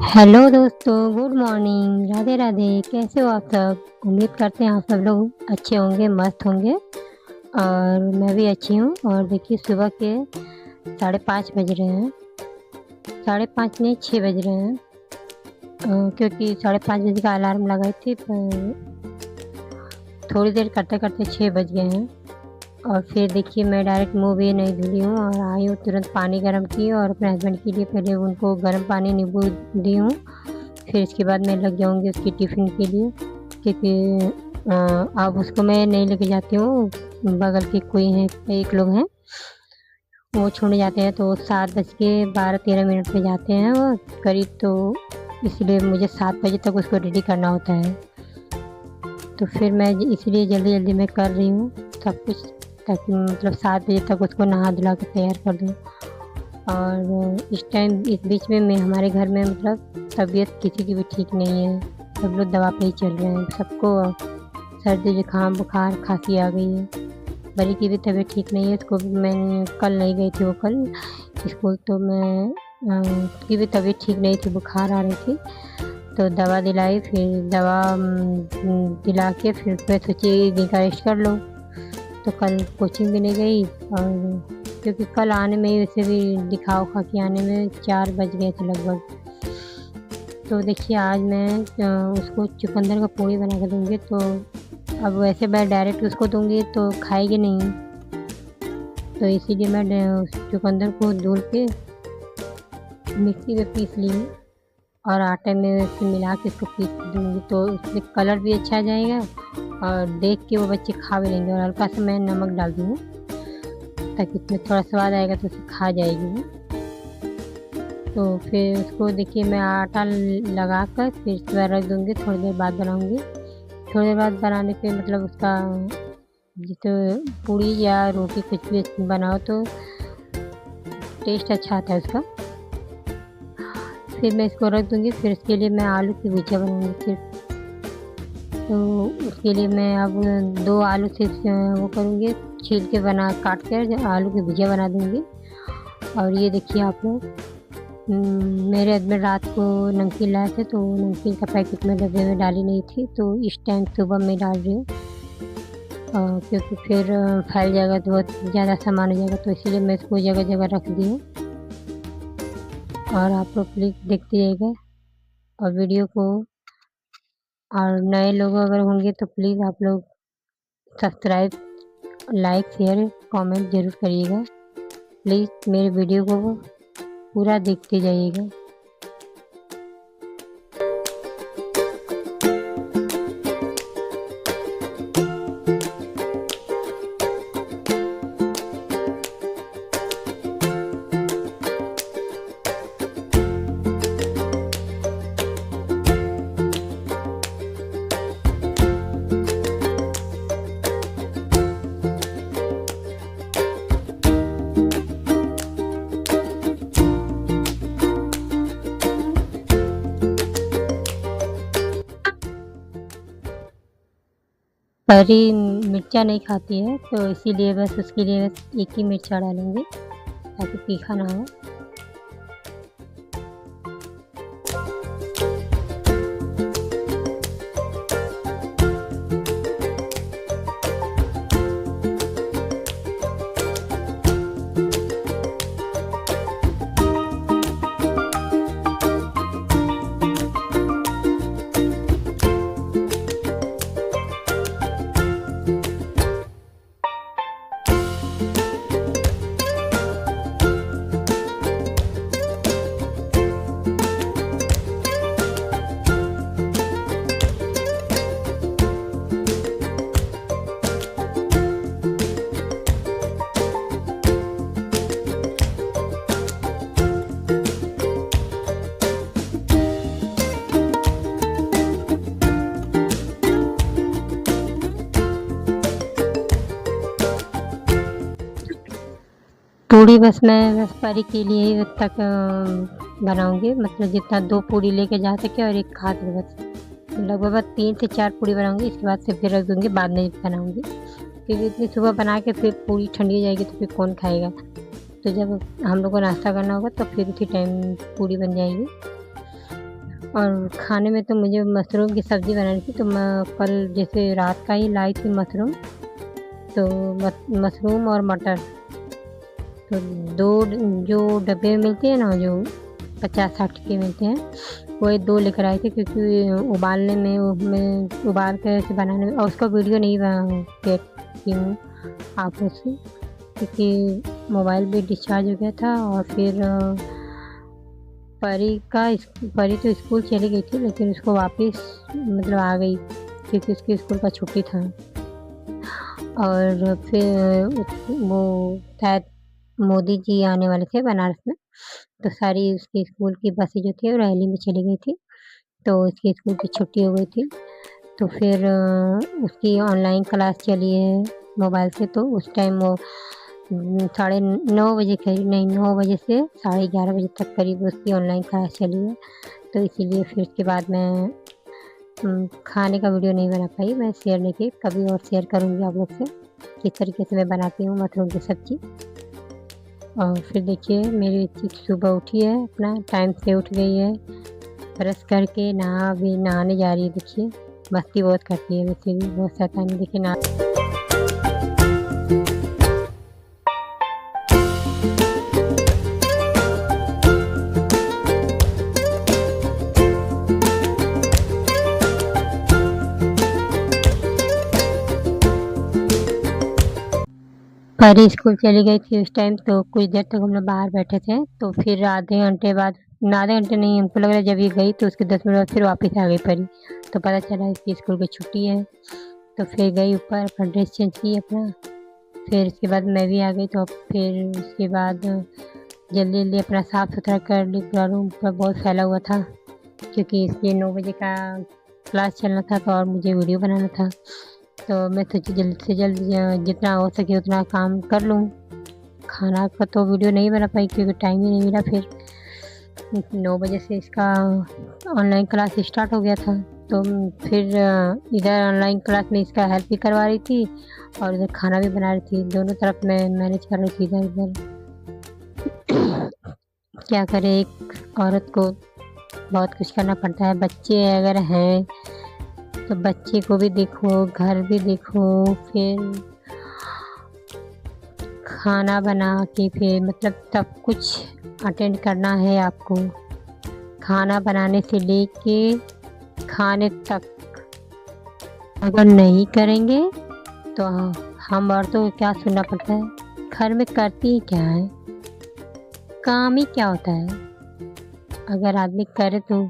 Hello दोस्तों, good morning, Radhe Radhe. कैसे हो आप सब? उम्मीद करते हैं आप सब लोग अच्छे होंगे, मस्त होंगे। और मैं भी अच्छी हूँ। और देखिए, सुबह के 5:30 बज रहे हैं। 5:30 नहीं, 6 बज रहे हैं। क्योंकि 5:30 बजे का अलार्म लगाई थी, पर थोड़ी देर करते करते 6 बज गए हैं। और फिर देखिए, मैं डायरेक्ट मुँह भी नहीं धुली हूँ और आई हूँ, तुरंत पानी गर्म की और अपने हस्बैंड के लिए पहले उनको गर्म पानी नींबू दी हूँ। फिर इसके बाद मैं लग जाऊँगी उसकी टिफ़िन के लिए, क्योंकि अब उसको मैं नहीं लेके जाती हूँ। बगल के कोई हैं, एक लोग हैं, वो छोड़ने जाते हैं, तो 7:12-13 पे जाते हैं वो करीब। तो इसलिए मुझे 7 बजे तक उसको रेडी करना होता है। तो फिर मैं इसलिए जल्दी-जल्दी मैं कर रही हूँ सब कुछ, ताकि मतलब 7 बजे तक उसको नहा धुला के तैयार कर दूँ। और इस बीच में मैं हमारे घर में मतलब तबीयत किसी की भी ठीक नहीं है। सब लोग दवा पे ही चल रहे हैं। सबको सर्दी, जुकाम, बुखार, खाँसी आ गई है। बड़ी की भी तबीयत ठीक नहीं है, उसको भी मैं कल नहीं गई थी वो कल स्कूल, तो मैं उसकी भी तबीयत ठीक नहीं थी, बुखार आ रही थी। तो दवा दिलाई, फिर दवा दिला के फिर मैं सोची कि रेस्ट कर लो। तो कल कोचिंग भी नहीं गई, और क्योंकि कल आने में ही वैसे भी दिखा उखा के आने में 4 बज गए थे लगभग। तो देखिए, आज मैं उसको चुकंदर का पूड़ी बना के दूँगी। तो अब वैसे मैं डायरेक्ट उसको दूँगी तो खाएगी नहीं, तो इसीलिए मैं उस चुकंदर को धुल के मिक्सी में पीस ली हूँ और आटे में उसे मिला के इसको पीस दूँगी, तो उसमें कलर भी अच्छा आ जाएगा और देख के वो बच्चे खा भी लेंगे। और हल्का सा मैं नमक डाल दूँगी, ताकि इसमें थोड़ा स्वाद आएगा तो उसे खा जाएगी वो। तो फिर उसको देखिए, मैं आटा लगा कर फिर इसके बाद रख दूँगी, थोड़ी देर बाद बनाऊँगी। थोड़ी देर बाद बनाने पे मतलब उसका जैसे पूड़ी या रोटी कुछ भी बनाओ तो टेस्ट अच्छा आता है उसका। फिर मैं इसको रख दूँगी, फिर इसके लिए मैं आलू की भुजिया बनाऊँगी फिर। तो उसके लिए मैं अब 2 आलू से वो करूँगी, छील के काट कर आलू की भुजिया बना दूँगी। और ये देखिए आप लोग, मेरे हस्बैंड रात को नमकीन लाए थे, तो नमकीन का पैकेट मैं डब्बे में डाली नहीं थी, तो इस टाइम सुबह मैं डाल रही हूँ। क्योंकि फिर फैल जाएगा तो बहुत ज़्यादा सामान हो जाएगा, तो इसीलिए मैं इसको जगह-जगह रख दी हूँ। और आप लोग प्लीज़ देखते जाइएगा और वीडियो को। और नए लोग अगर होंगे तो प्लीज़ आप लोग सब्सक्राइब, लाइक, शेयर, कमेंट ज़रूर करिएगा। प्लीज़ मेरे वीडियो को पूरा देखते जाइएगा। परी मिर्चा नहीं खाती है, तो इसीलिए बस उसके लिए बस एक ही मिर्चा डालूँगी, ताकि तीखा ना हो। पूड़ी बस मैं परी के लिए ही तक बनाऊँगी, मतलब जितना 2 पूड़ी लेके जा सके और 1 खा ले बस। लगभग 3 से 4 पूड़ी बनाऊँगी, इसके बाद से फिर रख दूँगी, बाद में बनाऊँगी। क्योंकि इतनी सुबह बना के फिर पूड़ी ठंडी हो जाएगी तो फिर कौन खाएगा? तो जब हम लोग को नाश्ता करना होगा तो फिर उसी टाइम पूड़ी बन जाएगी। और खाने में तो मुझे मशरूम की सब्ज़ी बनानी थी, तो मैं कल जैसे रात का ही लाई थी मशरूम, तो मशरूम और मटर, तो 2 जो डब्बे में मिलते हैं ना, जो 50-60 के मिलते हैं, वही 2 लेकर आई थी, क्योंकि उबालने में उसमें उबाल कर ऐसे बनाने में, और उसका वीडियो नहीं की हूँ आप उससे, क्योंकि मोबाइल भी डिस्चार्ज हो गया था। और फिर परी तो स्कूल चली गई थी, लेकिन उसको वापस मतलब आ गई, क्योंकि उसके स्कूल का छुट्टी था। और फिर वो शायद मोदी जी आने वाले थे बनारस में, तो सारी उसकी स्कूल की बसें जो थी वो रैली में चली गई थी, तो उसकी स्कूल की छुट्टी हो गई थी। तो फिर उसकी ऑनलाइन क्लास चली है मोबाइल से, तो उस टाइम वो 9:30 बजे करीब, नहीं 9 बजे से 11:30 बजे तक करीब उसकी ऑनलाइन क्लास चली है। तो इसीलिए फिर उसके बाद मैं खाने का वीडियो नहीं बना पाई, मैं शेयर नहीं की, कभी और शेयर करूँगी आप लोग से किस तरीके से मैं बनाती हूँ मशरूम की सब्ज़ी। और फिर देखिए मेरी बच्ची सुबह उठी है, अपना टाइम से उठ गई है, ब्रश करके नहाने जा रही है। देखिए मस्ती बहुत करती है, वैसे भी बहुत शैतानी, देखिए ना। परी स्कूल चली गई थी उस टाइम, तो कुछ देर तक हम लोग बाहर बैठे थे, तो फिर आधे घंटे बाद, आधे घंटे नहीं, हमको लग रहा है जब ये गई तो उसके 10 मिनट बाद फिर वापस आ गई परी, तो पता चला इसकी स्कूल की छुट्टी है। तो फिर गई ऊपर, अपना ड्रेस चेंज की अपना, फिर उसके बाद मैं भी आ गई, तो फिर उसके बाद जल्दी जल्दी अपना साफ़ सुथरा कर ली, पूरा रूम पूरा बहुत फैला हुआ था, क्योंकि इसलिए 9 बजे का क्लास चलना था, तो और मुझे वीडियो बनाना था, तो मैं सोची जल्द से जल्द जितना हो सके उतना काम कर लूँ। खाना का तो वीडियो नहीं बना पाई, क्योंकि टाइम ही नहीं मिला। फिर 9 बजे से इसका ऑनलाइन क्लास स्टार्ट हो गया था, तो फिर इधर ऑनलाइन क्लास में इसका हेल्प भी करवा रही थी, और इधर खाना भी बना रही थी, दोनों तरफ मैं मैनेज कर रही थी इधर उधर। क्या करे, एक औरत को बहुत कुछ करना पड़ता है। बच्चे अगर हैं तो बच्चे को भी देखो, घर भी देखो, फिर खाना बना के, फिर मतलब सब कुछ अटेंड करना है आपको, खाना बनाने से लेके खाने तक। अगर नहीं करेंगे तो हम औरतों को क्या सुनना पड़ता है, घर में करती ही क्या है, काम ही क्या होता है। अगर आदमी करे तो,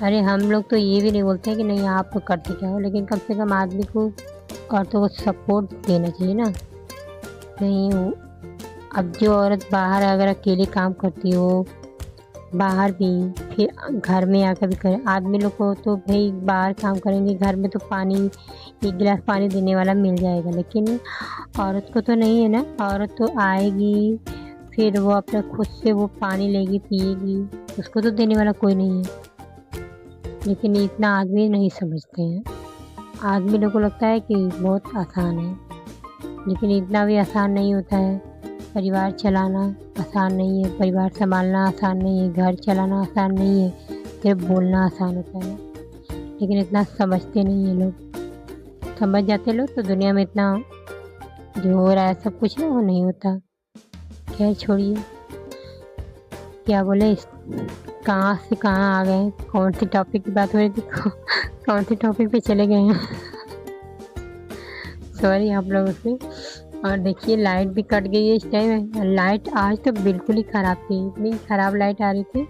अरे हम लोग तो ये भी नहीं बोलते कि नहीं आप तो करते क्या हो, लेकिन कम से कम आदमी को, औरतों को सपोर्ट देना चाहिए ना। नहीं हो, अब जो औरत बाहर अगर अकेले काम करती हो, बाहर भी, फिर घर में आकर भी करे, आदमी लोग को तो भाई बाहर काम करेंगे, घर में तो पानी, 1 गिलास पानी देने वाला मिल जाएगा, लेकिन औरत को तो नहीं है ना। औरत तो आएगी, फिर वो अपने खुद से वो पानी लेगी पिएगी, उसको तो देने वाला कोई नहीं है। लेकिन इतना आदमी नहीं समझते हैं, आदमी लोग को लगता है कि बहुत आसान है, लेकिन इतना भी आसान नहीं होता है। परिवार चलाना आसान नहीं है, परिवार संभालना आसान नहीं है, घर चलाना आसान नहीं है, सिर्फ बोलना आसान होता है, लेकिन इतना समझते नहीं है लोग। समझ जाते लोग तो दुनिया में इतना जो हो रहा है सब कुछ ना, वो नहीं होता। खैर छोड़िए, क्या बोले, कहाँ से कहाँ आ गए, कौन सी टॉपिक की बात हो रही थी, कौन सी टॉपिक पे चले गए हैं। सॉरी आप लोगों से। और देखिए लाइट भी कट गई है इस टाइम, लाइट आज तो बिल्कुल ही ख़राब थी, इतनी ख़राब लाइट आ रही थी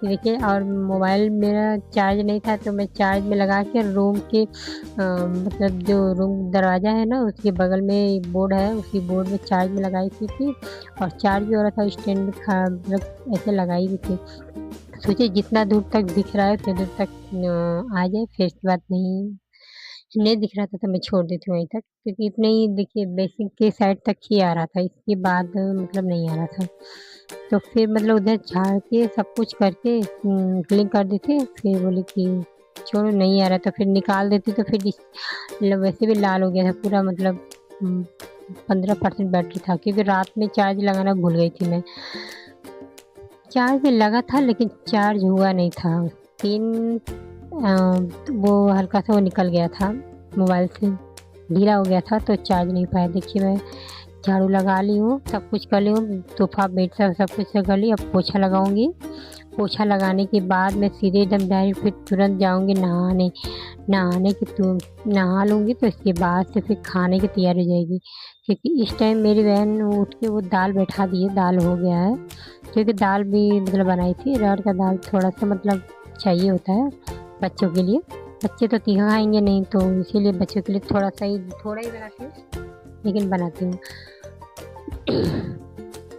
देखिए। और मोबाइल मेरा चार्ज नहीं था, तो मैं चार्ज में लगा के रूम के मतलब जो रूम दरवाज़ा है ना, उसके बगल में बोर्ड है, उसी बोर्ड में चार्ज में लगाई थी, और चार्ज भी हो रहा था, स्टैंड में मतलब ऐसे लगाई भी थी। सोचिए जितना दूर तक दिख रहा है उतने दूर तक आ जाए, फिर इसके बाद नहीं दिख रहा था तो मैं छोड़ देती हूँ वहीं तक, क्योंकि इतने ही देखिए बेसिक के साइड तक ही आ रहा था, इसके बाद मतलब नहीं आ रहा था। तो फिर मतलब उधर झाड़ के सब कुछ करके क्लीन कर देते, फिर बोली कि छोड़ो नहीं आ रहा, तो फिर निकाल देती, तो फिर वैसे भी लाल हो गया था पूरा, मतलब 15% बैटरी था, क्योंकि रात में चार्ज लगाना भूल गई थी मैं। चार्ज में लगा था लेकिन चार्ज हुआ नहीं था, पिन वो हल्का सा वो निकल गया था, मोबाइल से ढीला हो गया था तो चार्ज नहीं पाया। देखिए मैं झाड़ू लगा ली हूँ, सब कुछ कर ली हूँ, सोफ़ा बेड सब कुछ कर ली। अब पोछा लगाऊंगी। पोछा लगाने के बाद मैं सीधे एकदम डायरेक्ट फिर तुरंत जाऊंगी नहाने। नहा लूँगी तो इसके बाद से फिर खाने की तैयारी हो जाएगी, क्योंकि इस टाइम मेरी बहन उठ के वो दाल बैठा दी है, दाल हो गया है। क्योंकि दाल भी मतलब बनाई थी, अरहर का दाल थोड़ा सा मतलब चाहिए होता है बच्चों के लिए। बच्चे तो तीखा खाएंगे नहीं, तो इसीलिए बच्चों के लिए थोड़ा ही बनाती हूँ, लेकिन बनाती हूँ।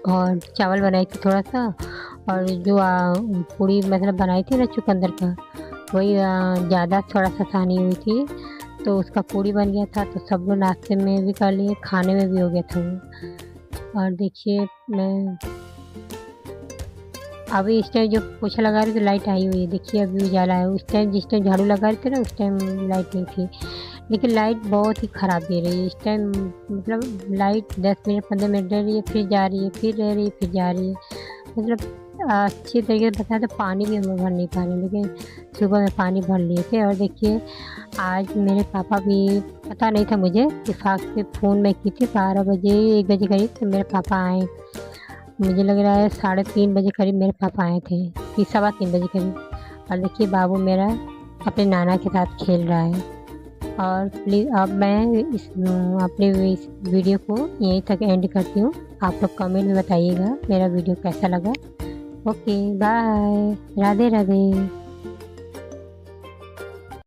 और चावल बनाई थी थोड़ा सा, और जो पूड़ी मतलब बनाई थी ना चुकंदर का, वही ज़्यादा थोड़ा सा सानी हुई थी, तो उसका पूड़ी बन गया था। तो सब लोग नाश्ते में भी कर लिए, खाने में भी हो गया था वो। और देखिए मैं अभी इस टाइम जो पोछा लगा रही थी लाइट आई हुई है, देखिए अभी उजाला है। उस टाइम जिस टाइम झाड़ू लगा रहे थे ना, उस टाइम लाइट नहीं थी, लेकिन लाइट बहुत ही ख़राब दे रही है इस टाइम। मतलब लाइट 10 मिनट 15 मिनट रह रही है, फिर जा रही है, फिर रह रही है, फिर जा रही है। मतलब अच्छी तरीके से बताया तो पानी भी हम भर नहीं पा रहे, लेकिन सुबह में पानी भर लिए थे। और देखिए आज मेरे पापा भी, पता नहीं था मुझे, इत्तेफाक से फ़ोन में की थी 12 बजे 1 बजे करीब, तो मेरे पापा आए। मुझे लग रहा है 3:30 बजे करीब मेरे पापा आए थे, कि 3:15 बजे करीब। और देखिए बाबू मेरा अपने नाना के साथ खेल रहा है। और प्लीज़ अब मैं अपने इस वीडियो को यहीं तक एंड करती हूँ। आप लोग कमेंट में बताइएगा मेरा वीडियो कैसा लगा। Okay bye, Radhe Radhe.